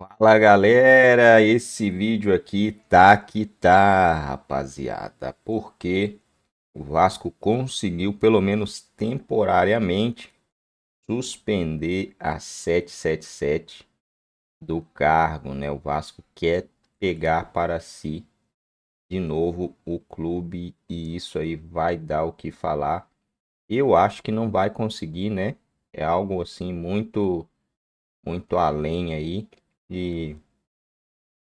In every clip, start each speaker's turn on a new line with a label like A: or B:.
A: Fala galera, esse vídeo aqui tá que tá, rapaziada, porque o Vasco conseguiu, pelo menos temporariamente, suspender a 777 do cargo, né? O Vasco quer pegar para si de novo o clube e isso aí vai dar o que falar. Eu acho que não vai conseguir, né? É algo assim muito além aí. E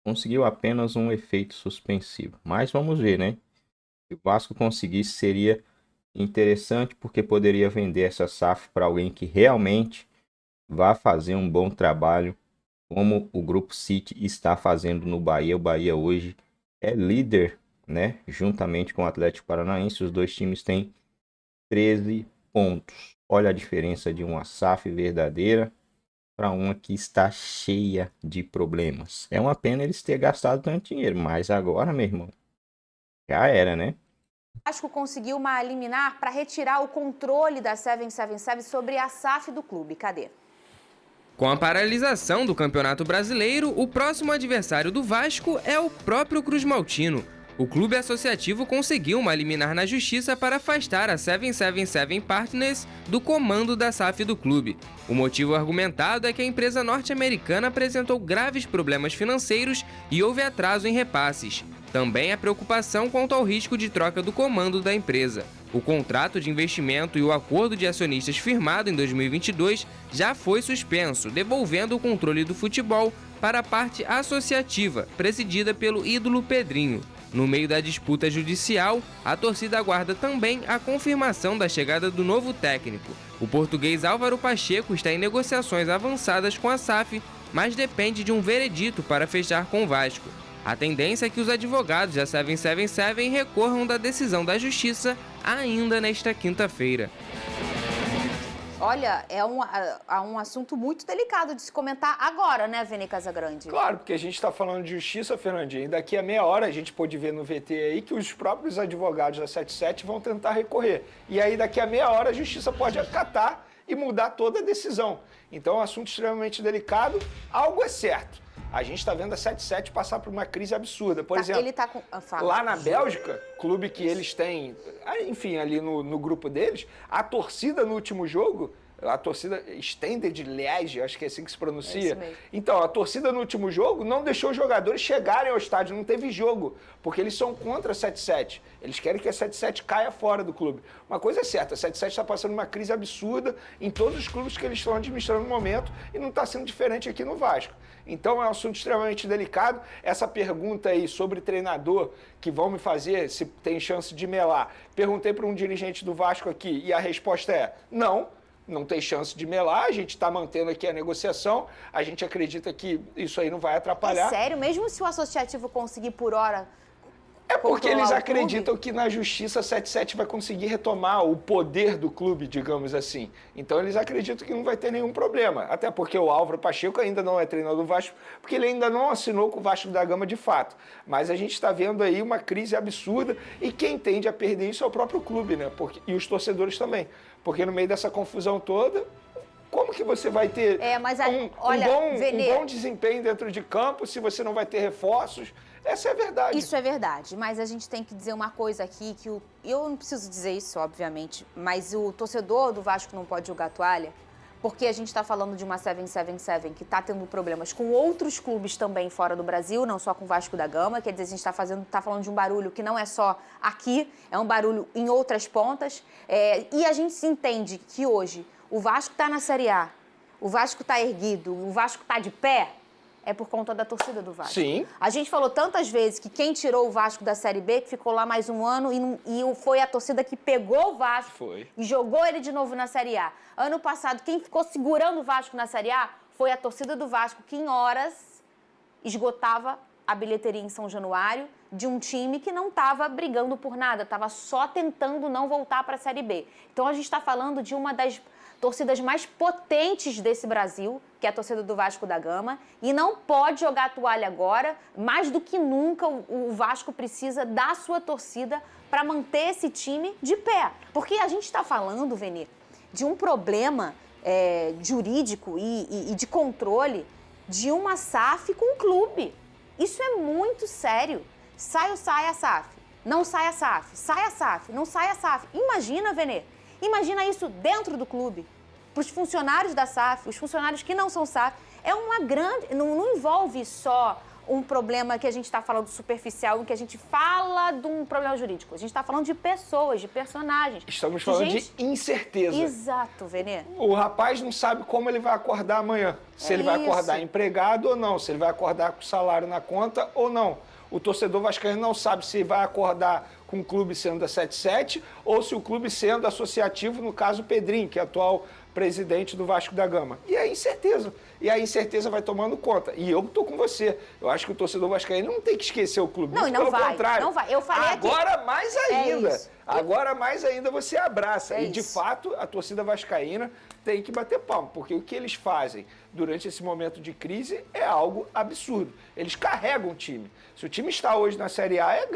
A: conseguiu apenas um efeito suspensivo. Mas vamos ver, né? Se o Vasco conseguisse, seria interessante porque poderia vender essa SAF para alguém que realmente vá fazer um bom trabalho, como o Grupo City está fazendo no Bahia. O Bahia hoje é líder, né? Juntamente com o Atlético Paranaense, os dois times têm 13 pontos. Olha a diferença de uma SAF verdadeira para uma que está cheia de problemas. É uma pena eles terem gastado tanto dinheiro, mas agora, meu irmão, já era, né?
B: O Vasco conseguiu uma liminar para retirar o controle da 777 sobre a SAF do clube. Cadê?
C: Com a paralisação do Campeonato Brasileiro, o próximo adversário do Vasco é o próprio Cruz Maltino. O clube associativo conseguiu uma liminar na justiça para afastar a 777 Partners do comando da SAF do clube. O motivo argumentado é que a empresa norte-americana apresentou graves problemas financeiros e houve atraso em repasses. Também há preocupação quanto ao risco de troca do comando da empresa. O contrato de investimento e o acordo de acionistas firmado em 2022 já foi suspenso, devolvendo o controle do futebol para a parte associativa, presidida pelo ídolo Pedrinho. No meio da disputa judicial, a torcida aguarda também a confirmação da chegada do novo técnico. O português Álvaro Pacheco está em negociações avançadas com a SAF, mas depende de um veredito para fechar com o Vasco. A tendência é que os advogados da 777 recorram da decisão da Justiça ainda nesta quinta-feira.
B: Olha, é um assunto muito delicado de se comentar agora, né, Vene Casagrande?
D: Claro, porque a gente está falando de justiça, Fernandinho, e daqui a meia hora a gente pôde ver no VT aí que os próprios advogados da 77 vão tentar recorrer. E aí daqui a meia hora a justiça pode acatar e mudar toda a decisão. Então é um assunto extremamente delicado, algo é certo. A gente está vendo a 77 passar por uma crise absurda. Por exemplo,
B: ele tá com...
D: lá na Bélgica, clube que eles têm, enfim, ali no grupo deles, a torcida no último jogo, a torcida Stended Liège, acho que é assim que se pronuncia. Então, a torcida no último jogo não deixou os jogadores chegarem ao estádio, não teve jogo, porque eles são contra a 77. Eles querem que a 77 caia fora do clube. Uma coisa é certa, a 77 está passando uma crise absurda em todos os clubes que eles estão administrando no momento e não está sendo diferente aqui no Vasco. Então é um assunto extremamente delicado. Essa pergunta aí sobre treinador que vão me fazer, se tem chance de melar. Perguntei para um dirigente do Vasco aqui e a resposta é não tem chance de melar, a gente está mantendo aqui a negociação, a gente acredita que isso aí não vai atrapalhar.
B: É sério? Mesmo se o associativo conseguir por hora...
D: É porque eles acreditam que na justiça a 77 vai conseguir retomar o poder do clube, digamos assim. Então eles acreditam que não vai ter nenhum problema. Até porque o Álvaro Pacheco ainda não é treinador do Vasco, porque ele ainda não assinou com o Vasco da Gama de fato. Mas a gente está vendo aí uma crise absurda e quem tende a perder isso é o próprio clube, né? E os torcedores também. Porque no meio dessa confusão toda, como que você vai ter um bom desempenho dentro de campo se você não vai ter reforços? Essa é a verdade.
B: Isso é verdade, mas a gente tem que dizer uma coisa aqui, que eu não preciso dizer isso, obviamente, mas o torcedor do Vasco não pode jogar a toalha, porque a gente está falando de uma 777 que está tendo problemas com outros clubes também fora do Brasil, não só com o Vasco da Gama, quer dizer, a gente está falando de um barulho que não é só aqui, é um barulho em outras pontas, e a gente se entende que hoje o Vasco está na Série A, o Vasco está erguido, o Vasco está de pé, é por conta da torcida do Vasco.
D: Sim.
B: A gente falou tantas vezes que quem tirou o Vasco da Série B, que ficou lá mais um ano, e foi a torcida que pegou o Vasco e jogou ele de novo na Série A. Ano passado, quem ficou segurando o Vasco na Série A foi a torcida do Vasco, que em horas esgotava a bilheteria em São Januário de um time que não estava brigando por nada, estava só tentando não voltar para a Série B. Então a gente está falando de uma das torcidas mais potentes desse Brasil, que é a torcida do Vasco da Gama, e não pode jogar a toalha agora. Mais do que nunca, o Vasco precisa da sua torcida para manter esse time de pé. Porque a gente está falando, Vene, de um problema jurídico e de controle de uma SAF com o clube. Isso é muito sério. Sai a SAF, não sai a SAF, sai a SAF, não sai a SAF. Imagina, Venê, imagina isso dentro do clube. Para os funcionários da SAF, os funcionários que não são SAF, é uma grande... Não envolve só um problema que a gente está falando superficial, em que a gente fala de um problema jurídico. A gente está falando de pessoas, de personagens.
D: Estamos falando de incerteza.
B: Exato, Venê.
D: O rapaz não sabe como ele vai acordar amanhã. Se ele vai acordar empregado ou não, se ele vai acordar com salário na conta ou não. O torcedor vascaíno não sabe se vai acordar com o clube sendo da 77 ou se o clube sendo associativo, no caso o Pedrinho, que é atual presidente do Vasco da Gama. E a incerteza. E a incerteza vai tomando conta. E eu estou com você. Eu acho que o torcedor vascaíno não tem que esquecer o clube.
B: Não, e não vai.
D: Contrário.
B: Não vai. Eu falei
D: agora
B: aqui.
D: Mais ainda. Agora mais ainda você abraça. E de fato a torcida vascaína tem que bater palma, porque o que eles fazem durante esse momento de crise é algo absurdo. Eles carregam o time. Se o time está hoje na Série A, é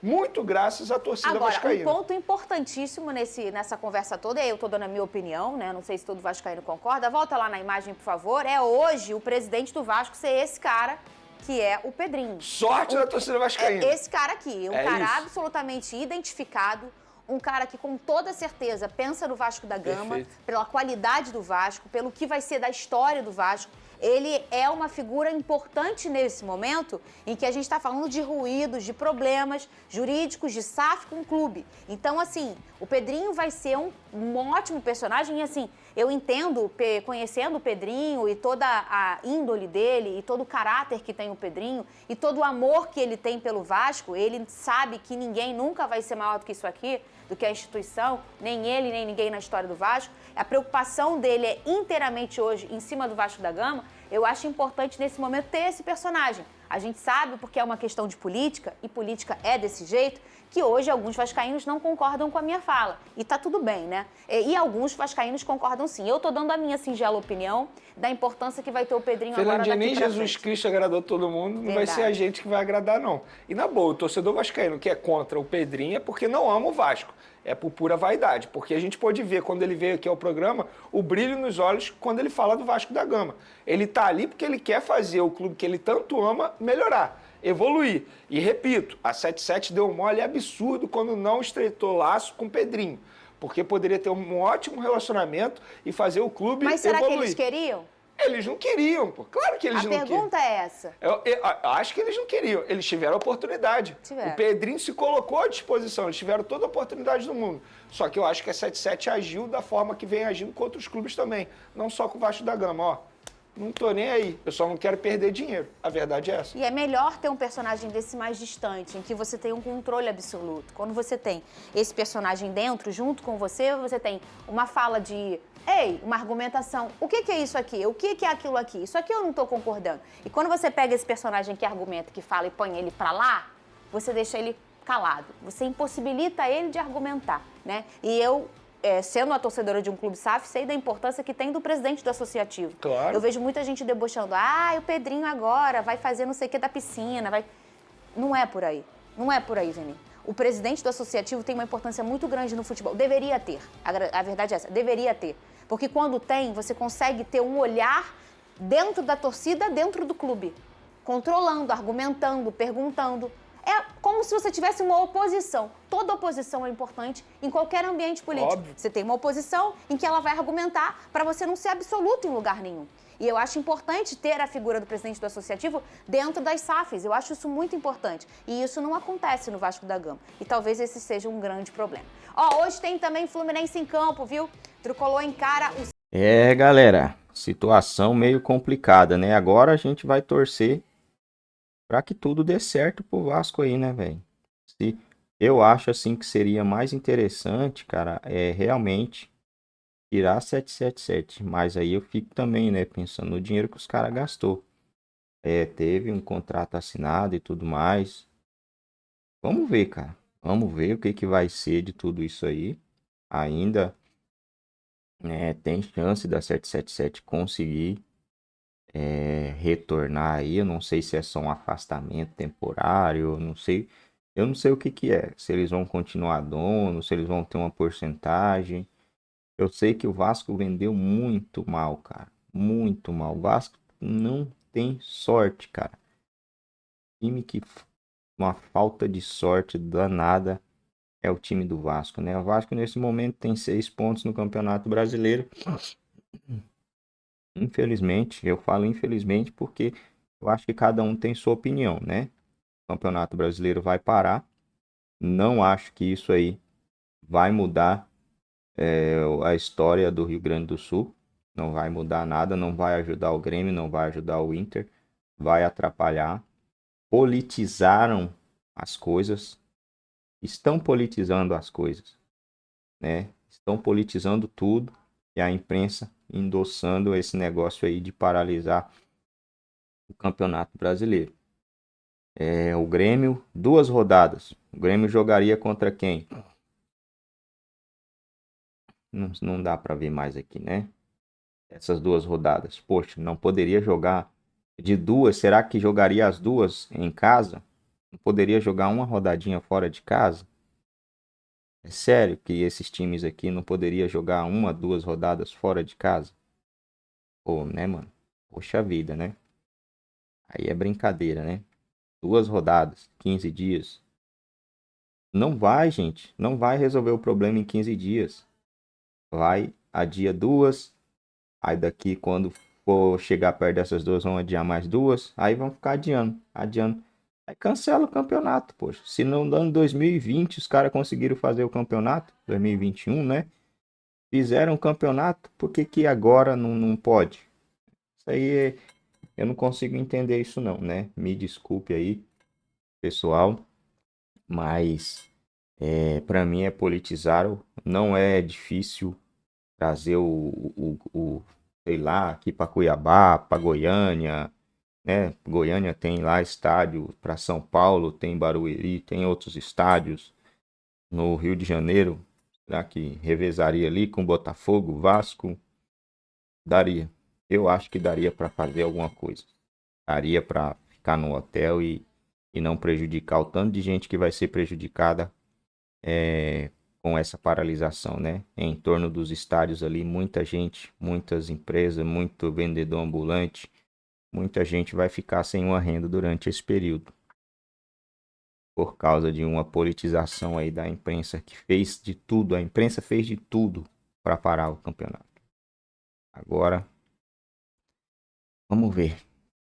D: muito graças à torcida vascaína.
B: Um ponto importantíssimo nessa conversa toda, e aí eu estou dando a minha opinião, né? Não sei se todo vascaíno concorda. Volta lá na imagem, por favor. É hoje o presidente do Vasco ser esse cara, que é o Pedrinho.
D: Sorte da torcida vascaína.
B: É esse cara aqui, cara absolutamente identificado, um cara que com toda certeza pensa no Vasco da Gama, pela qualidade do Vasco, pelo que vai ser da história do Vasco. Ele é uma figura importante nesse momento em que a gente está falando de ruídos, de problemas jurídicos, de SAF com o clube. Então, assim, o Pedrinho vai ser um ótimo personagem e, assim, eu entendo, conhecendo o Pedrinho e toda a índole dele e todo o caráter que tem o Pedrinho e todo o amor que ele tem pelo Vasco, ele sabe que ninguém nunca vai ser maior do que isso aqui, do que a instituição, nem ele, nem ninguém na história do Vasco. A preocupação dele é inteiramente hoje em cima do Vasco da Gama. Eu acho importante nesse momento ter esse personagem. A gente sabe, porque é uma questão de política, e política é desse jeito, que hoje alguns vascaínos não concordam com a minha fala. E tá tudo bem, né? E alguns vascaínos concordam sim. Eu tô dando a minha singela opinião da importância que vai ter o Pedrinho agora daqui pra
D: nem
B: frente.
D: Jesus Cristo agradou todo mundo, não vai ser a gente que vai agradar, não. E na boa, o torcedor vascaíno que é contra o Pedrinho é porque não ama o Vasco. É por pura vaidade, porque a gente pode ver, quando ele veio aqui ao programa, o brilho nos olhos quando ele fala do Vasco da Gama. Ele tá ali porque ele quer fazer o clube que ele tanto ama melhorar, evoluir. E repito, a 77 deu um mole absurdo quando não estreitou laço com o Pedrinho, porque poderia ter um ótimo relacionamento e fazer o clube evoluir.
B: Mas será que eles queriam?
D: Eles não queriam, pô. Claro que eles não queriam.
B: A pergunta é essa.
D: Eu acho que eles não queriam. Eles tiveram a oportunidade. O Pedrinho se colocou à disposição. Eles tiveram toda a oportunidade do mundo. Só que eu acho que a 77 agiu da forma que vem agindo com outros clubes também. Não só com o Vasco da Gama. Ó, não tô nem aí. Eu só não quero perder dinheiro. A verdade é essa.
B: E é melhor ter um personagem desse mais distante, em que você tem um controle absoluto. Quando você tem esse personagem dentro, junto com você tem uma fala de... Ei, uma argumentação. O que é isso aqui? O que é aquilo aqui? Isso aqui eu não estou concordando. E quando você pega esse personagem que argumenta, que fala e põe ele para lá, você deixa ele calado. Você impossibilita ele de argumentar, né? E eu, sendo uma torcedora de um clube SAF, sei da importância que tem do presidente do associativo.
D: Claro.
B: Eu vejo muita gente debochando. O Pedrinho agora vai fazer não sei o que da piscina. Não é por aí. Não é por aí, Vini. O presidente do associativo tem uma importância muito grande no futebol. Deveria ter. A verdade é essa. Deveria ter. Porque quando tem, você consegue ter um olhar dentro da torcida, dentro do clube. Controlando, argumentando, perguntando. É como se você tivesse uma oposição. Toda oposição é importante em qualquer ambiente político.
D: Óbvio.
B: Você tem uma oposição em que ela vai argumentar para você não ser absoluto em lugar nenhum. E eu acho importante ter a figura do presidente do associativo dentro das SAFs. Eu acho isso muito importante. E isso não acontece no Vasco da Gama. E talvez esse seja um grande problema. Hoje tem também Fluminense em campo, viu? Tricolor encara o...
A: Galera, situação meio complicada, né? Agora a gente vai torcer para que tudo dê certo pro Vasco aí, né, velho? Eu acho, assim, que seria mais interessante, cara, realmente tirar 777. Mas aí eu fico também, né, pensando no dinheiro que os caras gastou. Teve um contrato assinado e tudo mais. Vamos ver, cara. Vamos ver o que vai ser de tudo isso aí. Ainda tem chance da 777 conseguir retornar aí. Eu não sei se é só um afastamento temporário. Eu não sei o que é. Se eles vão continuar dono, se eles vão ter uma porcentagem. Eu sei que o Vasco vendeu muito mal, cara. Muito mal. O Vasco não tem sorte, cara. Time que uma falta de sorte danada é o time do Vasco, né? O Vasco nesse momento tem 6 pontos no Campeonato Brasileiro. Infelizmente, eu falo infelizmente porque eu acho que cada um tem sua opinião, né? O Campeonato Brasileiro vai parar. Não acho que isso aí vai mudar a história do Rio Grande do Sul. Não vai mudar nada, não vai ajudar o Grêmio, não vai ajudar o Inter. Vai atrapalhar. Politizaram as coisas. Estão politizando as coisas, né? Estão politizando tudo e a imprensa endossando esse negócio aí de paralisar o Campeonato Brasileiro. O Grêmio, 2 rodadas. O Grêmio jogaria contra quem? Não dá para ver mais aqui, né? Essas 2 rodadas. Poxa, não poderia jogar de 2. Será que jogaria as 2 em casa? Não poderia jogar uma rodadinha fora de casa? É sério que esses times aqui não poderia jogar 1, 2 rodadas fora de casa? Pô, né, mano? Poxa vida, né? Aí é brincadeira, né? 2 rodadas, 15 dias. Não vai, gente. Não vai resolver o problema em 15 dias. Vai, adia 2. Aí daqui, quando for chegar perto dessas 2, vão adiar mais 2. Aí vão ficar adiando, adiando. Aí cancela o campeonato, poxa. Se não dando 2020, os caras conseguiram fazer o campeonato. 2021, né? Fizeram o campeonato. Por que que agora não pode? Isso aí eu não consigo entender isso não, né? Me desculpe aí, pessoal. Mas para mim é politizar. Não é difícil trazer sei lá, aqui para Cuiabá, para Goiânia, né? Goiânia tem lá estádio, para São Paulo tem Barueri, tem outros estádios. No Rio de Janeiro, será que revezaria ali com Botafogo, Vasco? Daria. Eu acho que daria para fazer alguma coisa. Daria para ficar no hotel e não prejudicar o tanto de gente que vai ser prejudicada com essa paralisação, né? Em torno dos estádios ali, muita gente, muitas empresas, muito vendedor ambulante, muita gente vai ficar sem uma renda durante esse período. Por causa de uma politização aí da imprensa que fez de tudo, a imprensa fez de tudo para parar o campeonato. Agora, vamos ver.